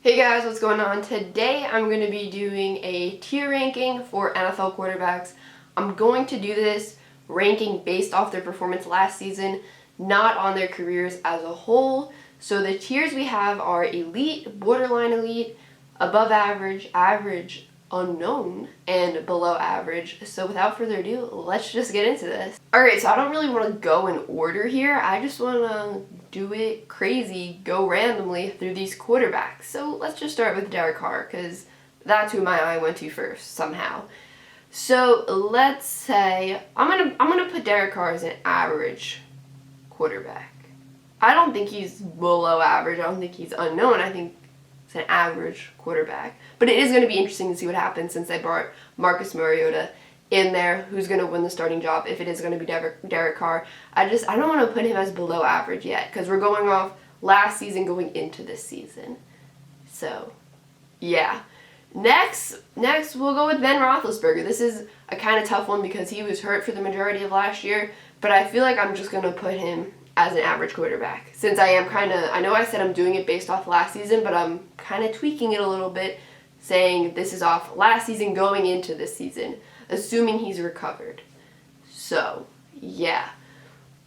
Hey guys, what's going on? Today I'm going to be doing a tier ranking for NFL quarterbacks. I'm going to do this ranking based off their performance last season, not on their careers as a whole. So the tiers we have are elite, borderline elite, above average, average, unknown, and below average. So without further ado, let's just get into this. Alright, so I don't really want to go in order here. I just want to do it crazy, go randomly through these quarterbacks. So let's just start with Derek Carr, because that's who my eye went to first, somehow. So let's say, I'm gonna put Derek Carr as an average quarterback. I don't think he's below average, I don't think he's unknown, I think it's an average quarterback. But it is going to be interesting to see what happens since they brought Marcus Mariota in there, who's going to win the starting job if it is going to be Derek Carr. I don't want to put him as below average yet because we're going off last season going into this season. So, yeah. Next we'll go with Ben Roethlisberger. This is a kind of tough one because he was hurt for the majority of last year, but I feel like I'm just going to put him as an average quarterback. Since I know I said I'm doing it based off last season, but I'm kind of tweaking it a little bit, saying this is off last season going into this season, assuming he's recovered. So, yeah.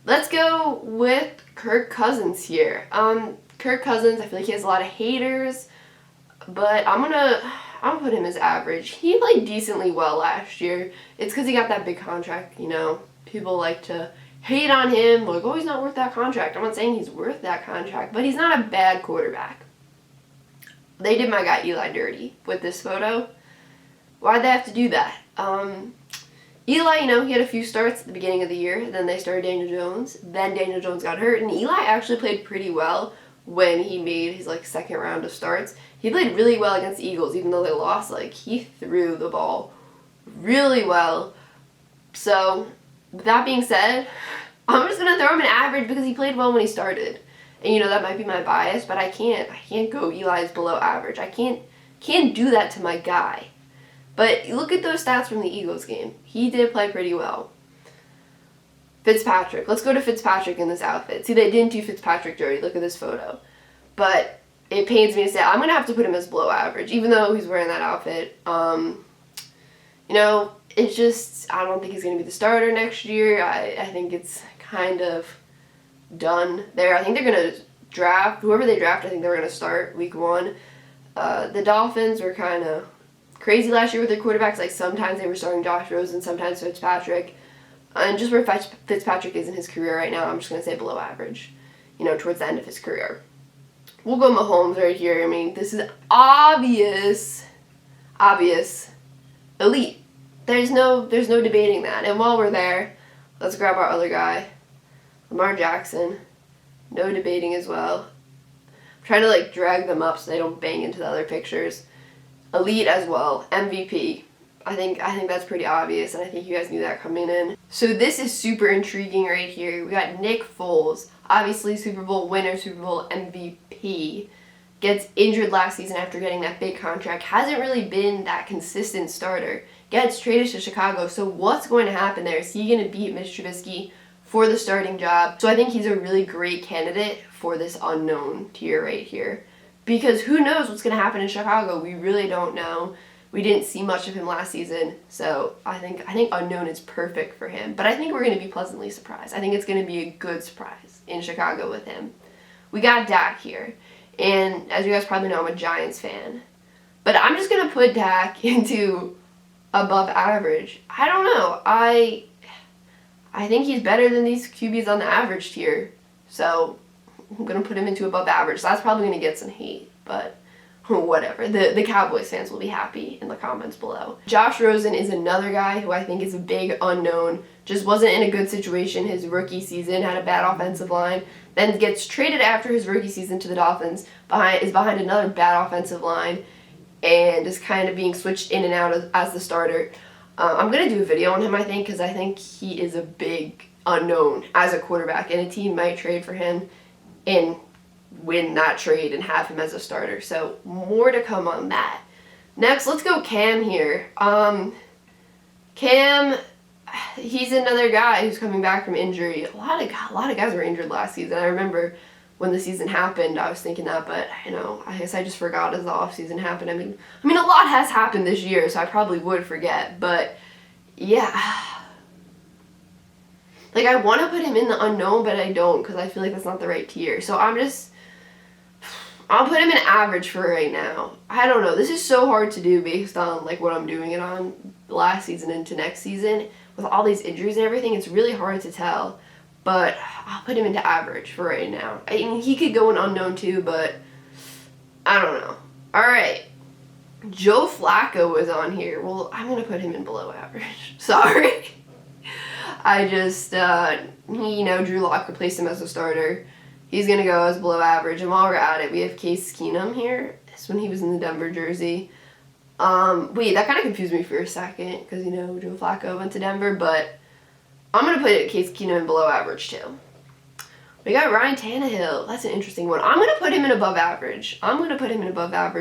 Let's go with Kirk Cousins here. Kirk Cousins, I feel like he has a lot of haters, but I'm gonna put him as average. He played decently well last year. It's because he got that big contract, you know. People like to hate on him, like, oh, he's not worth that contract. I'm not saying he's worth that contract, but he's not a bad quarterback. They did my guy Eli dirty with this photo. Why'd they have to do that? Eli, you know, he had a few starts at the beginning of the year, then they started Daniel Jones, then Daniel Jones got hurt, and Eli actually played pretty well when he made his, second round of starts. He played really well against the Eagles, even though they lost. He threw the ball really well. So, with that being said, I'm just going to throw him an average because he played well when he started. And, you know, that might be my bias, but I can't go Eli's below average. I can't do that to my guy. But look at those stats from the Eagles game. He did play pretty well. Fitzpatrick. Let's go to Fitzpatrick in this outfit. See, they didn't do Fitzpatrick dirty. Look at this photo. But it pains me to say I'm going to have to put him as below average, even though he's wearing that outfit. You know, it's just, I don't think he's going to be the starter next year. I think it's kind of done there. I think they're going to draft, whoever they draft, I think they're going to start week 1. The Dolphins were kind of crazy last year with their quarterbacks. Sometimes they were starting Josh Rosen, sometimes Fitzpatrick. And just where Fitzpatrick is in his career right now, I'm just going to say below average, you know, towards the end of his career. We'll go Mahomes right here. I mean, this is obvious, elite. There's no debating that. And while we're there, let's grab our other guy, Lamar Jackson. No debating as well. I'm trying to drag them up so they don't bang into the other pictures. Elite as well. MVP. I think that's pretty obvious, and I think you guys knew that coming in. So this is super intriguing right here. We got Nick Foles, obviously Super Bowl winner, Super Bowl MVP. Gets injured last season after getting that big contract. Hasn't really been that consistent starter. Gets traded to Chicago. So what's going to happen there? Is he going to beat Mitch Trubisky for the starting job? So I think he's a really great candidate for this unknown tier right here. Because who knows what's going to happen in Chicago? We really don't know. We didn't see much of him last season. So I think unknown is perfect for him. But I think we're going to be pleasantly surprised. I think it's going to be a good surprise in Chicago with him. We got Dak here. And as you guys probably know, I'm a Giants fan. But I'm just going to put Dak into above average. I don't know. I think he's better than these QBs on the average tier. So I'm going to put him into above average. So that's probably going to get some hate. But whatever. The Cowboys fans will be happy in the comments below. Josh Rosen is another guy who I think is a big unknown. Just wasn't in a good situation his rookie season. Had a bad offensive line. Then gets traded after his rookie season to the Dolphins. Is behind another bad offensive line. And is kind of being switched in and out as the starter. I'm going to do a video on him, I think, because I think he is a big unknown as a quarterback. And a team might trade for him and win that trade and have him as a starter. So more to come on that. Next, let's go Cam here. Cam, he's another guy who's coming back from injury. A lot of guys were injured last season. I remember when the season happened, I was thinking that, but you know, I guess I just forgot as the offseason happened. I mean, a lot has happened this year, so I probably would forget, but yeah. Like, I want to put him in the unknown, but I don't, because I feel like that's not the right tier. So I'll put him in average for right now. I don't know. This is so hard to do based on, like, what I'm doing it on last season into next season. With all these injuries and everything, it's really hard to tell. But I'll put him into average for right now. I mean, he could go in unknown too, but I don't know. All right. Joe Flacco was on here. Well, I'm going to put him in below average. Sorry. I just, Drew Lock replaced him as a starter. He's going to go as below average. And while we're at it, we have Case Keenum here. This when he was in the Denver jersey. Wait, that kind of confused me for a second because, Joe Flacco went to Denver. But I'm going to put Case Keenum in below average too. We got Ryan Tannehill. That's an interesting one. I'm going to put him in above average.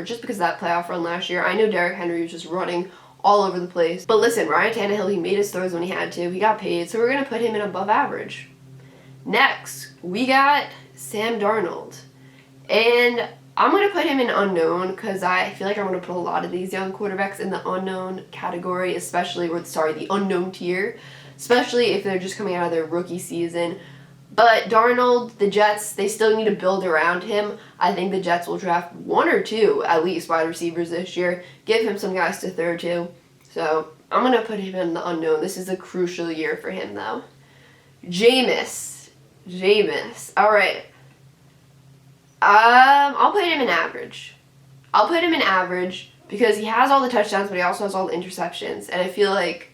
Just because of that playoff run last year. I know Derrick Henry was just running all over the place. But listen, Ryan Tannehill, he made his throws when he had to. He got paid, so we're going to put him in above average. Next, we got Sam Darnold. And I'm going to put him in unknown because I feel like I'm going to put a lot of these young quarterbacks in the unknown category, the unknown tier, especially if they're just coming out of their rookie season. But Darnold, the Jets, they still need to build around him. I think the Jets will draft one or two, at least, wide receivers this year. Give him some guys to throw to. So, I'm going to put him in the unknown. This is a crucial year for him, though. Jameis. All right. I'll put him in average. Because he has all the touchdowns, but he also has all the interceptions. And I feel like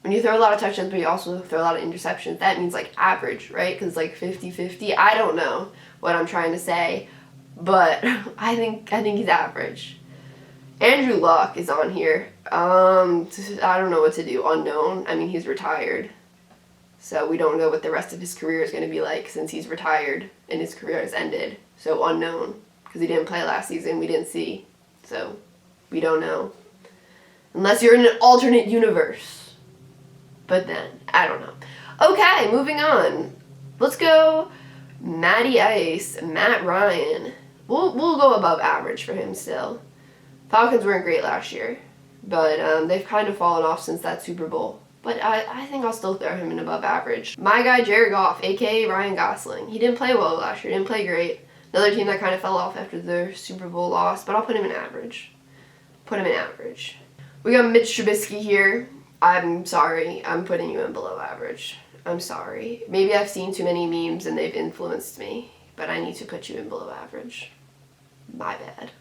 when you throw a lot of touchdowns, but you also throw a lot of interceptions, that means, average, right? Because, 50-50. I don't know what I'm trying to say, but I think he's average. Andrew Luck is on here. I don't know what to do. Unknown. I mean, he's retired. So we don't know what the rest of his career is going to be like since he's retired and his career has ended. So unknown. Because he didn't play last season. We didn't see. So we don't know. Unless you're in an alternate universe. But then, I don't know. Okay, moving on. Let's go Matty Ice, Matt Ryan. We'll go above average for him still. Falcons weren't great last year, but they've kind of fallen off since that Super Bowl. But I think I'll still throw him in above average. My guy Jared Goff, a.k.a. Ryan Gosling. He didn't play well last year. Didn't play great. Another team that kind of fell off after their Super Bowl loss, but I'll put him in average. We got Mitch Trubisky here. I'm sorry, I'm putting you in below average. I'm sorry. Maybe I've seen too many memes and they've influenced me, but I need to put you in below average. My bad.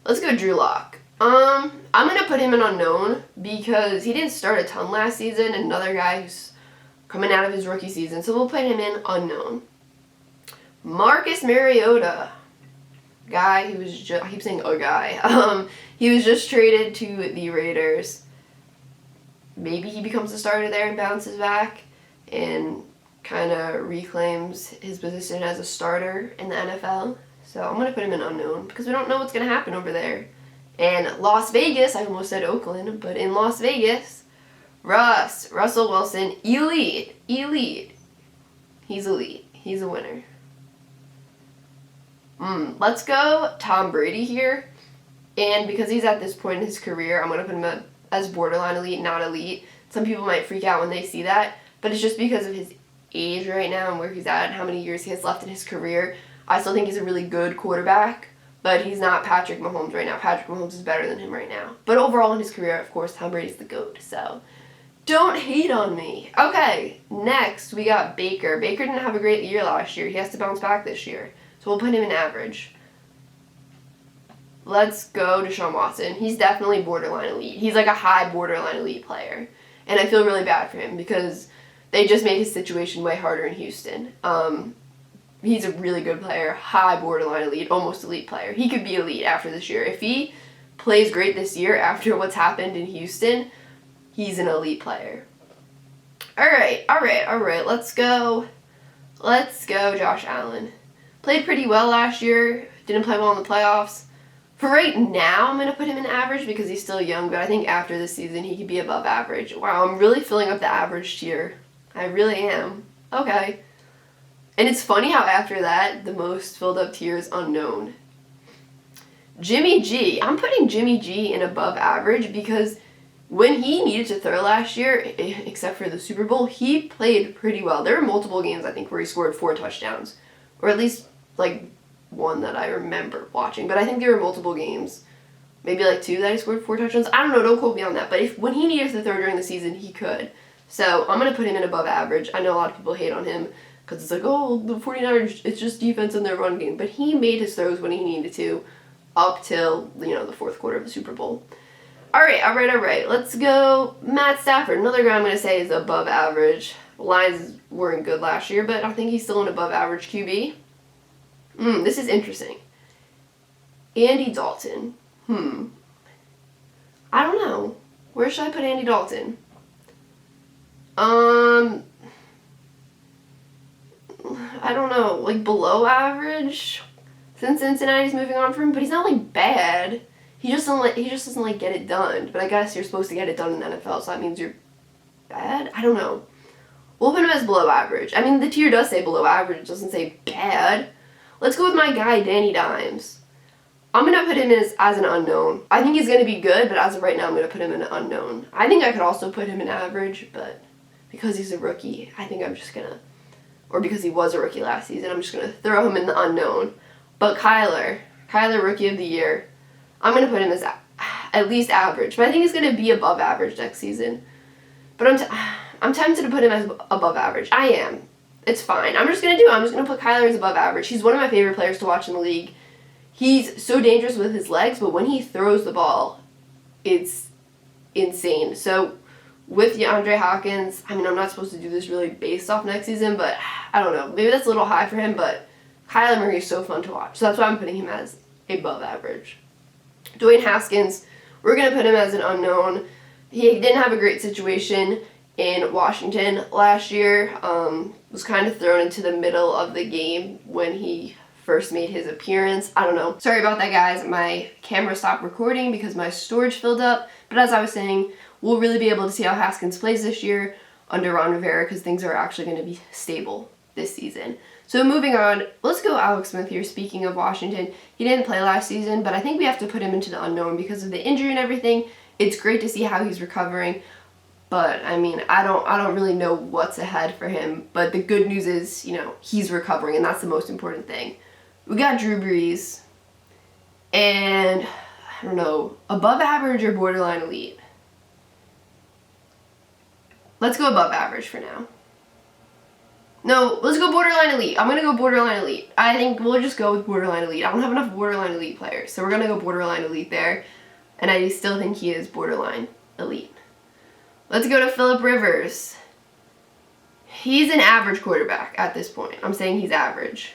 Let's go Drew Lock. I'm going to put him in unknown because he didn't start a ton last season. Another guy who's coming out of his rookie season, so we'll put him in unknown. Marcus Mariota. Guy who was just, I keep saying a guy. He was just traded to the Raiders. Maybe he becomes a starter there and bounces back and kind of reclaims his position as a starter in the NFL. So I'm going to put him in unknown because we don't know what's going to happen over there. And Las Vegas, I almost said Oakland, but in Las Vegas, Russell Wilson, elite. He's elite. He's a winner. Let's go Tom Brady here. And because he's at this point in his career, I'm going to put him as borderline elite, not elite. Some people might freak out when they see that, but it's just because of his age right now and where he's at and how many years he has left in his career. I still think he's a really good quarterback, but he's not Patrick Mahomes right now. Patrick Mahomes is better than him right now. But overall in his career, of course, Tom Brady's the GOAT, so don't hate on me. Okay, next we got Baker. Baker didn't have a great year last year. He has to bounce back this year, so we'll put him in average. Let's go Deshaun Watson. He's definitely borderline elite. He's like a high borderline elite player. And I feel really bad for him because they just made his situation way harder in Houston. He's a really good player, high borderline elite, almost elite player. He could be elite after this year. If he plays great this year after what's happened in Houston, he's an elite player. All right. Let's go Josh Allen. Played pretty well last year. Didn't play well in the playoffs. For right now, I'm going to put him in average because he's still young, but I think after this season, he could be above average. Wow, I'm really filling up the average tier. I really am. Okay. And it's funny how after that, the most filled up tier is unknown. Jimmy G. I'm putting Jimmy G in above average because when he needed to throw last year, except for the Super Bowl, he played pretty well. There were multiple games, I think, where he scored 4 touchdowns. Or at least, like, one that I remember watching. But I think there were multiple games. Maybe, like, 2 that he scored 4 touchdowns. I don't know. Don't quote me on that. But when he needed to throw during the season, he could. So I'm going to put him in above average. I know a lot of people hate on him because it's like, oh, the 49ers, it's just defense in their run game. But he made his throws when he needed to up till, the 4th quarter of the Super Bowl. All right. Let's go Matt Stafford. Another guy I'm going to say is above average. The Lions weren't good last year, but I think he's still an above average QB. This is interesting. Andy Dalton. I don't know. Where should I put Andy Dalton? I don't know. Like below average? Since Cincinnati's moving on from him, but he's not like bad. He just doesn't get it done. But I guess you're supposed to get it done in the NFL, so that means you're bad? I don't know. We'll put him as below average. I mean, the tier does say below average. It doesn't say bad. Let's go with my guy, Danny Dimes. I'm going to put him as an unknown. I think he's going to be good, but as of right now, I'm going to put him in an unknown. I think I could also put him in average, but because he's a rookie, I think I'm just going to, or because he was a rookie last season, I'm just going to throw him in the unknown. But Kyler, Rookie of the Year, I'm going to put him as at least average. But I think he's going to be above average next season. But I'm tempted to put him as above average. I am. It's fine. I'm just going to put Kyler as above average. He's one of my favorite players to watch in the league. He's so dangerous with his legs, but when he throws the ball, it's insane. So with DeAndre Hopkins, I mean, I'm not supposed to do this really based off next season, but I don't know. Maybe that's a little high for him, but Kyler Murray is so fun to watch. So that's why I'm putting him as above average. Dwayne Haskins, we're going to put him as an unknown. He didn't have a great situation in Washington last year. Was kind of thrown into the middle of the game when he first made his appearance. I don't know. Sorry about that, guys. My camera stopped recording because my storage filled up. But as I was saying, we'll really be able to see how Haskins plays this year under Ron Rivera because things are actually going to be stable this season. So moving on, let's go Alex Smith here. Speaking of Washington, he didn't play last season, but I think we have to put him into the unknown because of the injury and everything. It's great to see how he's recovering, but I mean, I don't really know what's ahead for him. But the good news is, he's recovering, and that's the most important thing. We got Drew Brees, and I don't know, above average or borderline elite. Let's go above average for now. No, let's go borderline elite. I'm going to go borderline elite. I think we'll just go with borderline elite. I don't have enough borderline elite players, so we're going to go borderline elite there. And I still think he is borderline elite. Let's go to Phillip Rivers. He's an average quarterback at this point. I'm saying he's average.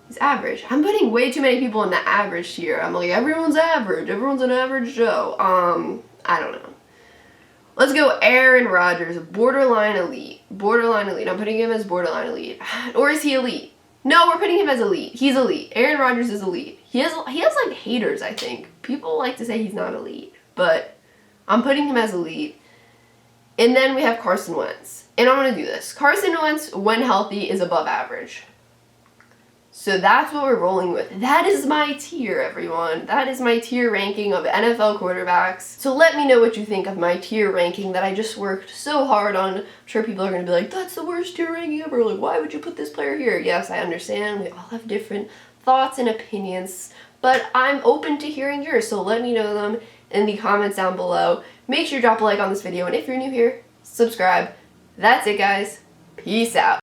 He's average. I'm putting way too many people in the average tier. I'm like, everyone's average. Everyone's an average Joe. I don't know. Let's go Aaron Rodgers, borderline elite. Borderline elite. I'm putting him as borderline elite. Or is he elite? No, we're putting him as elite. He's elite. Aaron Rodgers is elite. He has like haters, I think. People like to say he's not elite, but I'm putting him as elite. And then we have Carson Wentz. And I'm going to do this. Carson Wentz, when healthy, is above average. So that's what we're rolling with. That is my tier, everyone. That is my tier ranking of NFL quarterbacks. So let me know what you think of my tier ranking that I just worked so hard on. I'm sure people are going to be like, that's the worst tier ranking ever. Like, why would you put this player here? Yes, I understand. We all have different thoughts and opinions, but I'm open to hearing yours. So let me know them in the comments down below. Make sure you drop a like on this video. And if you're new here, subscribe. That's it, guys. Peace out.